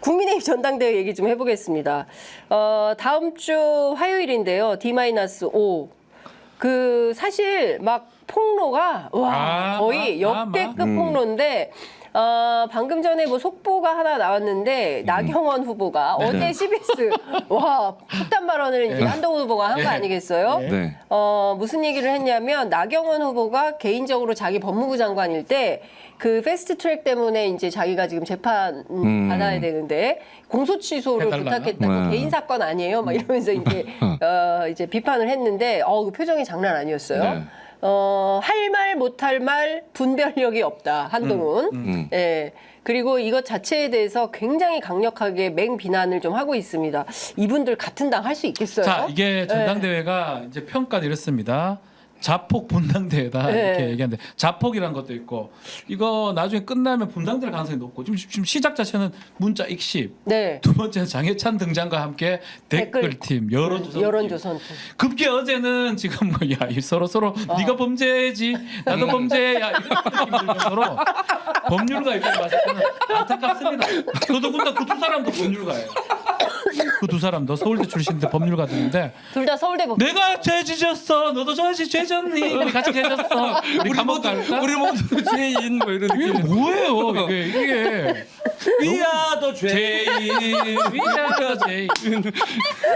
국민의힘 전당대회 얘기 좀 해보겠습니다. 다음 주 화요일인데요. D-5. 그 사실 막 폭로가 거의 역대급 폭로인데 방금 전에 뭐 속보가 하나 나왔는데 나경원 후보가 어제 CBS 폭탄 발언을 이제 한동훈 후보가 한 거 아니겠어요? 네. 무슨 얘기를 했냐면 나경원 후보가 개인적으로 자기 법무부 장관일 때 그 패스트트랙 때문에 이제 자기가 지금 재판 받아야 되는데 공소 취소를 부탁했다고 네. 개인 사건 아니에요? 막 이러면서 이제 비판을 했는데 그 표정이 장난 아니었어요. 네. 할 말 못할 말 분별력이 없다 한동훈. 예. 그리고 이것 자체에 대해서 굉장히 강력하게 맹비난을 좀 하고 있습니다. 이분들 같은 당 할 수 있겠어요? 자, 이게 전당대회가 이제 평가는 이렇습니다. 자폭 분당대회다 이렇게 얘기하는데 자폭이라는 것도 있고 이거 나중에 끝나면 분당될 가능성이 높고 지금 시작 자체는 문자 익십 두 번째는 장해찬 등장과 함께 댓글팀 여론조선 급기 어제는 지금 서로 네가 범죄지 나도 범죄야 이런 서로 법률가 입장에 봤을 때는 안타깝습니다. 더더군다나 그 두 사람도 법률가예요. 그 두 사람도 서울대 출신인데 법률가들인데 둘 다 서울대 법률. 내가 죄 지었어. 너도 죄 졌니? 우리 같이 죄 졌어. 우리 감옥 갈까? 우리 모두 죄인 뭐 이런 이게 느낌. 뭐예요? 이게 위아더 죄인. 위아더 죄인.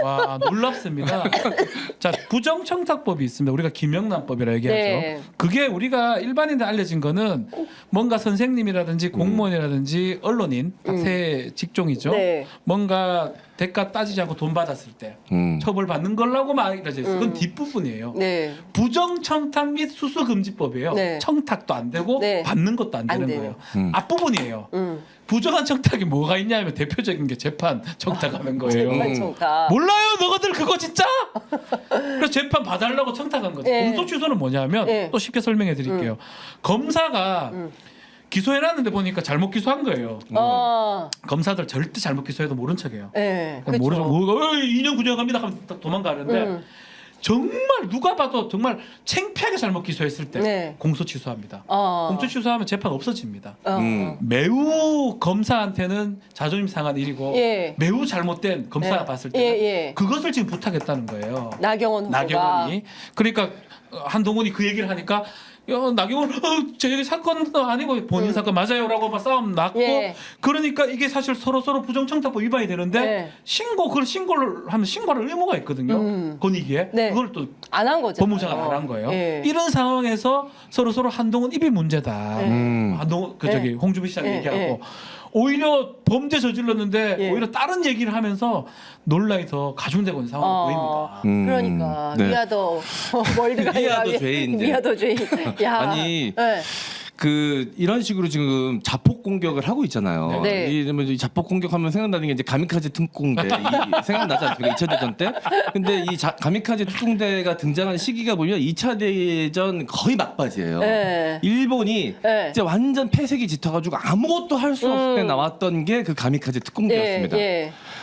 와 놀랍습니다. 자 부정청탁법이 있습니다. 우리가 김영란법이라 얘기하죠. 그게 우리가 일반인들 알려진 거는 뭔가 선생님이라든지 공무원이라든지 언론인 세 직종이죠. 뭔가 대가 따지지 않고 돈 받았을 때 처벌받는 걸로만 알려져 있어요. 그건 뒷부분이에요. 부정청탁 및 수수금지법이에요. 청탁도 안 되고 받는 것도 안 되는 거예요. 앞부분이에요. 부정한 청탁이 뭐가 있냐면 대표적인 게 재판 청탁하는 거예요. 재판 청탁. 몰라요, 너희들 그거 진짜? 그래서 재판 봐달라고 청탁한 거죠. 공소 취소는 뭐냐면 또 쉽게 설명해 드릴게요. 검사가 기소해놨는데 보니까 잘못 기소한 거예요. 검사들 절대 잘못 기소해도 모른 척해요. 모르죠. 2년 구형합니다 하면 딱 도망가는데 정말 누가 봐도 정말 창피하게 잘못 기소했을 때 공소 취소합니다. 공소 취소하면 재판 없어집니다. 매우 검사한테는 자존심 상한 일이고 매우 잘못된 검사가 봤을 때 그것을 지금 부탁했다는 거예요. 나경원 후보가. 나경원이. 그러니까 한동훈이 그 얘기를 하니까 나경원 제 사건도 아니고 본인 사건 맞아요라고 막 싸움 났고 그러니까 이게 사실 서로 부정청탁법 위반이 되는데 그걸 신고를 하면 신고할 의무가 있거든요. 권익위에 그걸 또 안 한 거죠. 법무장관 안 한 거예요. 이런 상황에서 서로 한동훈 입이 문제다. 한동훈 홍준표 시장 얘기하고 오히려 범죄 저질렀는데 오히려 다른 얘기를 하면서 논란이 더 가중되고 있는 상황이 보입니다. 그러니까 위아더 월드가 위아더 죄인. 위아더 죄인. 야. 아니 이런 식으로 지금 자폭 공격을 하고 있잖아요. 이 자폭 공격하면 생각나는 게 이제 가미카제 특공대 생각나지 않습니까? 2차 대전 때. 근데 이 가미카제 특공대가 등장한 시기가 보면 2차 대전 거의 막바지예요. 일본이 이제 완전 폐색이 짙어가지고 아무것도 할 수 없을 때 나왔던 게 그 가미카제 특공대였습니다.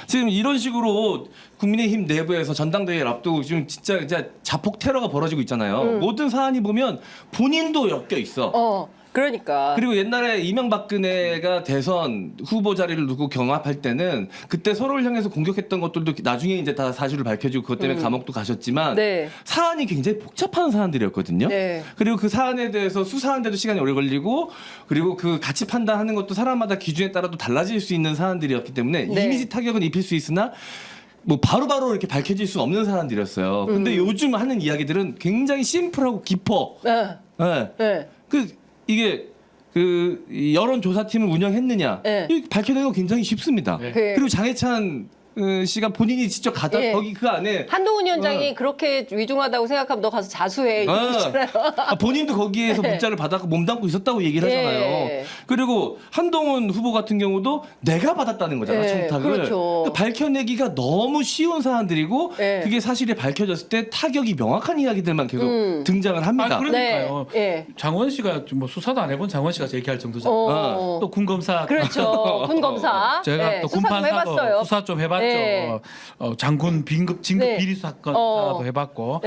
지금 이런 식으로 국민의힘 내부에서 전당대회를 앞두고 지금 진짜 자폭 테러가 벌어지고 있잖아요. 모든 사안이 보면 본인도 엮여 있어. 그러니까. 그리고 옛날에 이명박근혜가 대선 후보 자리를 두고 경합할 때는 그때 서로를 향해서 공격했던 것들도 나중에 이제 다 사실을 밝혀지고 그것 때문에 감옥도 가셨지만 사안이 굉장히 복잡한 사안들이었거든요. 그리고 그 사안에 대해서 수사하는데도 시간이 오래 걸리고 그리고 그 가치 판단하는 것도 사람마다 기준에 따라도 달라질 수 있는 사안들이었기 때문에 이미지 타격은 입힐 수 있으나 뭐 바로바로 이렇게 밝혀질 수 없는 사안들이었어요. 근데 요즘 하는 이야기들은 굉장히 심플하고 깊어. 이게 여론조사팀을 운영했느냐 밝혀내는 거 굉장히 쉽습니다. 그리고 장해찬 씨가 본인이 직접 거기 그 안에 한동훈 위원장이 그렇게 위중하다고 생각하면 너 가서 자수해. 본인도 거기에서 문자를 받았고 몸담고 있었다고 얘기를 하잖아요. 그리고 한동훈 후보 같은 경우도 내가 받았다는 거잖아. 청탁을. 그러니까 밝혀내기가 너무 쉬운 사안들이고 그게 사실이 밝혀졌을 때 타격이 명확한 이야기들만 계속 등장을 합니다. 그러니까요. 장원 씨가 뭐 수사도 안 해본 장원 씨가 얘기할 정도잖아요. 또 군검사. 그렇죠. 군검사. 제가 또 군판사도 수사 좀 해봤죠. 장군 진급 비리 사건도 해봤고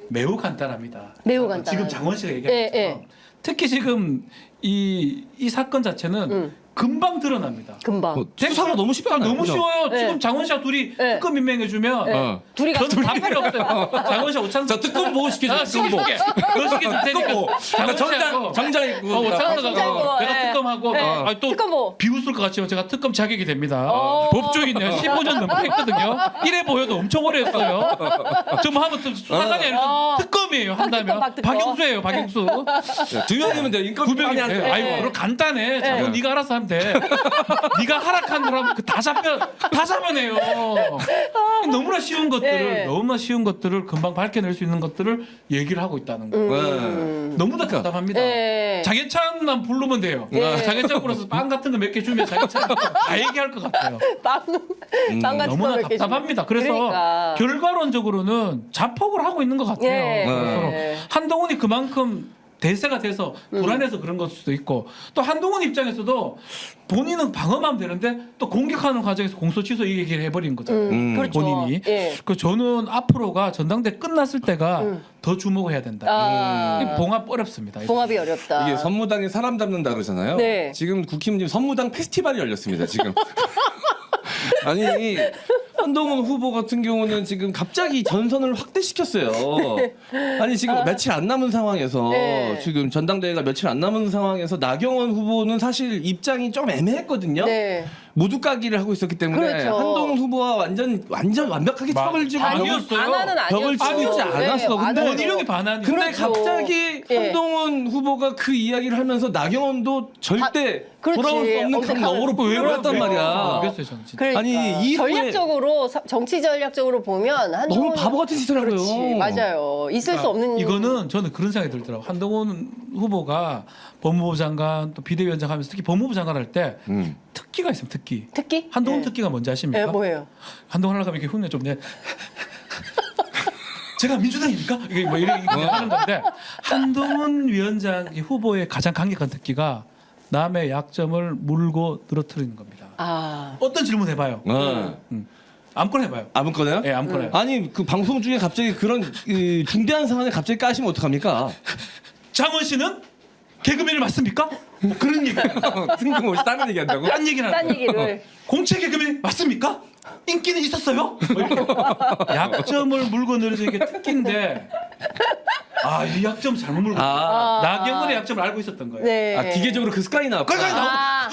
매우 간단합니다. 매우 간단. 지금 장원 씨가 얘기한 것처럼 특히 지금 이 사건 자체는 금방 드러납니다. 금방. 수사가 너무 쉽잖아요. 너무 그죠? 쉬워요. 네. 지금 장원 씨와 둘이 네. 특검 임명해주면 네. 둘이 같이 저는 다 필요 없어요. 장원 씨 오창석 저 특검 보고 시켜줘. 특검 보고. 너 시켜줄 테니까 정장 입고. 오창석 정장 가고 입고, 내가 네. 특검하고 네. 아니, 또 특검보. 비웃을 것 같지만 제가 특검 자격이 됩니다. 어. 법조인이요. 15년 넘게 했거든요. 이래 보여도 엄청 오래 했어요. 좀 하면 수사관이 아니라 특검이에요. 한다면 박특검. 박영수예요. 박영수. 두 명이면 돼. 인권 구별이 많이 안 돼. 돼. 아이고, 그럼 간단해. 자꾸 네가 알아서 하면 돼. 네가 하락한 사람 다 잡아내요. 너무나 쉬운 것들을 금방 밝혀낼 수 있는 것들을 얘기를 하고 있다는 거예요. 너무나 답답합니다. 네. 장해찬만 부르면 돼요. 장해찬 불러서 빵 같은 거 몇 개 주면 장해찬 다 얘기할 것 같아요. 빵 같은 너무나 거 몇 개 답답합니다. 주면. 그래서 그러니까. 결과론적으로는 자폭을 하고 있는 것 같아요. 네. 서로. 네. 한동훈이 그만큼 대세가 돼서 불안해서 그런 걸 수도 있고 또 한동훈 입장에서도 본인은 방어만 되는데 또 공격하는 과정에서 공소 취소 이 얘기를 해버린 거잖아요. 그렇죠. 본인이. 예. 그 저는 앞으로가 전당대 끝났을 때가 더 주목해야 된다. 아, 봉합 어렵습니다. 봉합이 어렵다. 이게 선무당이 사람 잡는다 그러잖아요. 네. 지금 국힘님 선무당 페스티벌이 열렸습니다. 지금. 아니 한동훈 후보 같은 경우는 지금 갑자기 전선을 확대시켰어요. 아니 지금 며칠 안 남은 상황에서 네. 지금 전당대회가 며칠 안 남은 상황에서 나경원 후보는 사실 입장이 좀 애매했거든요. 네. 모두 까기를 하고 있었기 때문에 그렇죠. 한동훈 후보와 완전 완벽하게 척을 지고 아니었어요. 반환은 벽을 아니었어요. 치지 않았어. 근데 원희룡이 반환이. 근데 그렇죠. 갑자기 예. 한동훈 후보가 그 이야기를 하면서 나경원도 절대 그렇지. 돌아올 수 없는 강 너머로 보여버렸단 말이야. 모르겠어요, 저는 진짜. 그러니까 아니, 이 전략적으로 정치 전략적으로 보면 한동훈 너무 바보 같은 짓을 하고요. 그렇지, 맞아요. 있을 수 없는 이거는 저는 그런 생각이 들더라고요. 한동훈 후보가 법무부 장관 또 비대위원장 하면서 특히 법무부 장관 할 때 특기가 있으면 특기. 특기? 한동훈 예. 특기가 뭔지 아십니까? 예, 뭐예요? 한동훈 하려고 하면 이렇게 흉내 좀 내. 제가 민주당입니까? 이게 뭐 이렇게 하는 건데 한동훈 위원장 후보의 가장 강력한 특기가 남의 약점을 물고 늘어뜨리는 겁니다. 아, 어떤 질문 해봐요. 아무거나 해봐요. 아무거나요? 예, 아무거나. 아니 그 방송 중에 갑자기 그런 중대한 상황에 갑자기 까시면 어떡합니까? 장원 씨는 개그맨을 맞습니까? 뭐 그런 얘기. 뜬금없이 다른 얘기한다고? 딴 얘기를 딴 하는 거예요. 얘기를. 공채 개그맨 맞습니까? 인기는 있었어요? 뭐 이렇게. 약점을 물고 늘어지는 게 특기인데 이 약점 잘못 물고 나경원의 약점을 알고 있었던 거예요. 네. 아 기계적으로 그 습관이 나왔구나. 거기까지 나오고 아,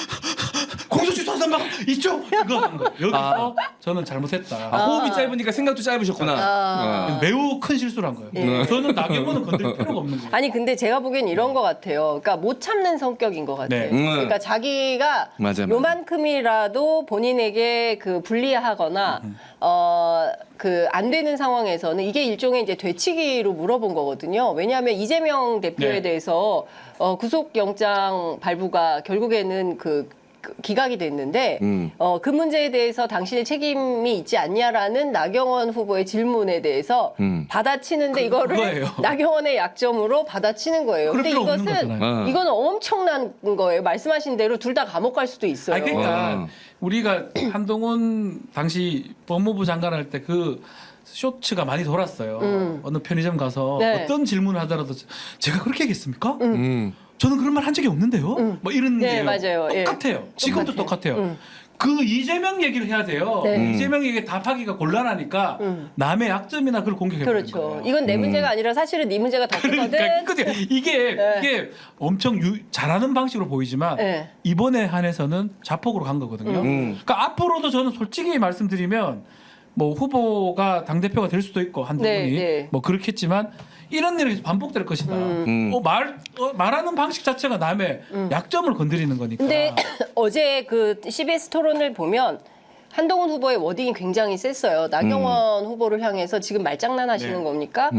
공소시효 선박 있죠? 이거 하는 거예요. 여기서 저는 잘못했다. 호흡이 짧으니까 생각도 짧으셨구나. 매우 큰 실수를 한 거예요. 저는 나경원은 건드릴 필요가 없는 거예요. 아니 근데 제가 보기엔 이런 것 같아요. 그러니까 못 참는 성격인 것 같아요. 네. 그러니까 자기가 맞아. 요만큼이라도 본인에게 그 불리하거나 그 안 되는 상황에서는 이게 일종의 이제 되치기로 물어본 거거든요. 왜냐하면 이재명 대표에 네. 대해서 구속영장 발부가 결국에는 기각이 됐는데 그 문제에 대해서 당신의 책임이 있지 않냐라는 나경원 후보의 질문에 대해서 받아치는데 이거를 그거예요. 나경원의 약점으로 받아치는 거예요. 그럴 근데 필요 없는 이것은 거잖아요. 이거는 엄청난 거예요. 말씀하신 대로 둘 다 감옥 갈 수도 있어요. 아니, 그러니까 우리가 한동훈 당시 법무부 장관 할 때 그 쇼츠가 많이 돌았어요. 어느 편의점 가서 네. 어떤 질문을 하더라도 제가 그렇게 얘기했습니까? 저는 그런 말 한 적이 없는데요. 뭐 이런 네, 게 맞아요. 예. 똑같아요. 지금도 똑같아요. 그 이재명 얘기를 해야 돼요. 네. 이재명 얘기 답하기가 곤란하니까 남의 약점이나 그걸 공격해 버리는 그렇죠. 거예요. 이건 내 문제가 아니라 사실은 네 문제가 더 크거든. 그러니까 이게 엄청 잘하는 방식으로 보이지만 네. 이번에 한해서는 자폭으로 간 거거든요. 그러니까 앞으로도 저는 솔직히 말씀드리면 뭐 후보가 당 대표가 될 수도 있고 한동훈이 네, 네. 뭐 그렇겠지만 이런 일이 반복될 것이다. 말하는 방식 자체가 남의 약점을 건드리는 거니까. 근데 어제 그 CBS 토론을 보면 한동훈 후보의 워딩이 굉장히 셌어요. 나경원 후보를 향해서 지금 말장난하시는 네. 겁니까?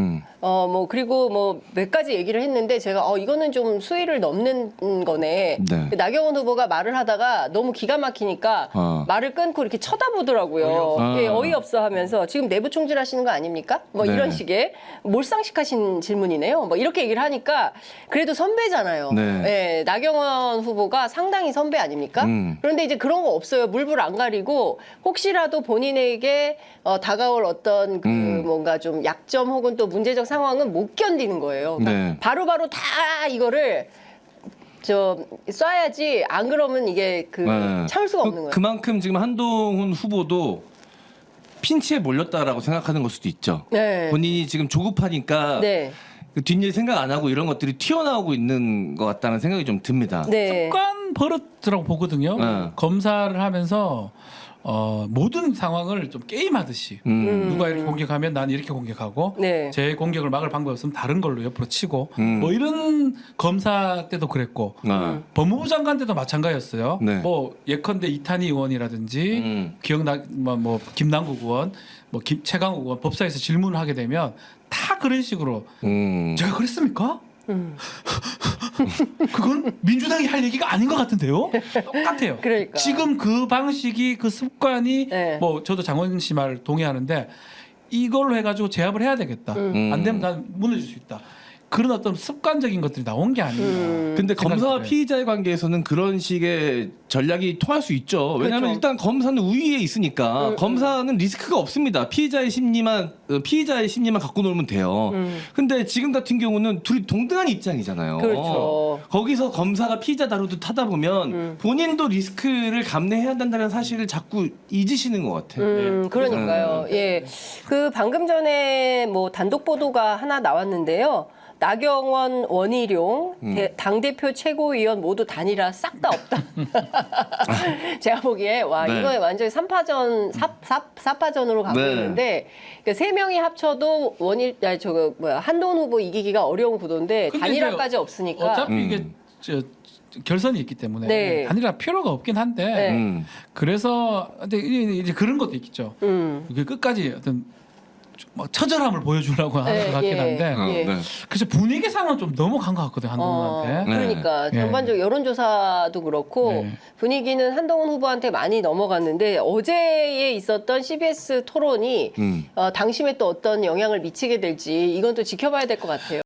뭐 그리고 뭐 몇 가지 얘기를 했는데 제가 이거는 좀 수위를 넘는 거네. 네. 나경원 후보가 말을 하다가 너무 기가 막히니까 말을 끊고 이렇게 쳐다보더라고요. 어이없어 하면서 지금 내부 총질하시는 거 아닙니까? 뭐 네. 이런 식의 몰상식하신 질문이네요. 뭐 이렇게 얘기를 하니까 그래도 선배잖아요. 네. 예, 나경원 후보가 상당히 선배 아닙니까? 그런데 이제 그런 거 없어요. 물불 안 가리고 혹시라도 본인에게 다가올 어떤 그 뭔가 좀 약점 혹은 또 문제적 상황은 못 견디는 거예요. 그러니까 네. 바로바로 다 이거를 쏴야지 안 그러면 이게 참을 수가 없는 거예요. 그만큼 지금 한동훈 후보도 핀치에 몰렸다라고 생각하는 걸 수도 있죠. 네. 본인이 지금 조급하니까 네. 그 뒷일 생각 안 하고 이런 것들이 튀어나오고 있는 것 같다는 생각이 좀 듭니다. 네. 습관 버릇이라고 보거든요. 검사를 하면서 모든 상황을 좀 게임하듯이 누가 이렇게 공격하면 난 이렇게 공격하고 네. 제 공격을 막을 방법이 없으면 다른 걸로 옆으로 치고 뭐 이런 검사 때도 그랬고 법무부 장관 때도 마찬가지였어요. 네. 뭐 예컨대 이탄희 의원이라든지 기억나 뭐 김남국 의원, 뭐 최강욱 의원 법사에서 질문을 하게 되면 다 그런 식으로 제가 그랬습니까? 그건 민주당이 할 얘기가 아닌 것 같은데요. 똑같아요. 그러니까. 지금 그 방식이 그 습관이 네. 뭐 저도 장원 씨 말 동의하는데 이걸로 해가지고 제압을 해야 되겠다. 안 되면 난 무너질 수 있다. 그런 어떤 습관적인 것들이 나온 게 아닌가. 근데 검사와 들어요. 피의자의 관계에서는 그런 식의 전략이 통할 수 있죠. 왜냐하면 그렇죠. 일단 검사는 우위에 있으니까 검사는 리스크가 없습니다. 피의자의 심리만 갖고 놀면 돼요. 근데 지금 같은 경우는 둘이 동등한 입장이잖아요. 그렇죠. 거기서 검사가 피의자 다루듯 하다 보면 본인도 리스크를 감내해야 된다는 사실을 자꾸 잊으시는 것 같아요. 그러니까요. 예. 그 방금 전에 뭐 단독 보도가 하나 나왔는데요. 나경원, 원희룡, 당대표 최고위원 모두 단일화 싹 다 없다. 제가 보기에 와 네. 이번에 완전히 3파전, 4파전으로 가고 네. 있는데 그러니까 3명이 합쳐도 한동훈 후보 이기기가 어려운 구도인데 근데 단일화까지 이제 없으니까 어차피 이게 결선이 있기 때문에 네. 단일화 필요가 없긴 한데 네. 그래서 근데 이제 그런 것도 있겠죠. 이게 끝까지 어떤 뭐 처절함을 보여주려고 하는 네, 것 같긴 예. 한데 예. 네. 그래서 분위기상은 좀 넘어간 것 같거든요 한동훈한테. 그러니까 네. 전반적 여론조사도 그렇고 네. 분위기는 한동훈 후보한테 많이 넘어갔는데 어제에 있었던 CBS 토론이 당심에 또 어떤 영향을 미치게 될지 이건 또 지켜봐야 될 것 같아요.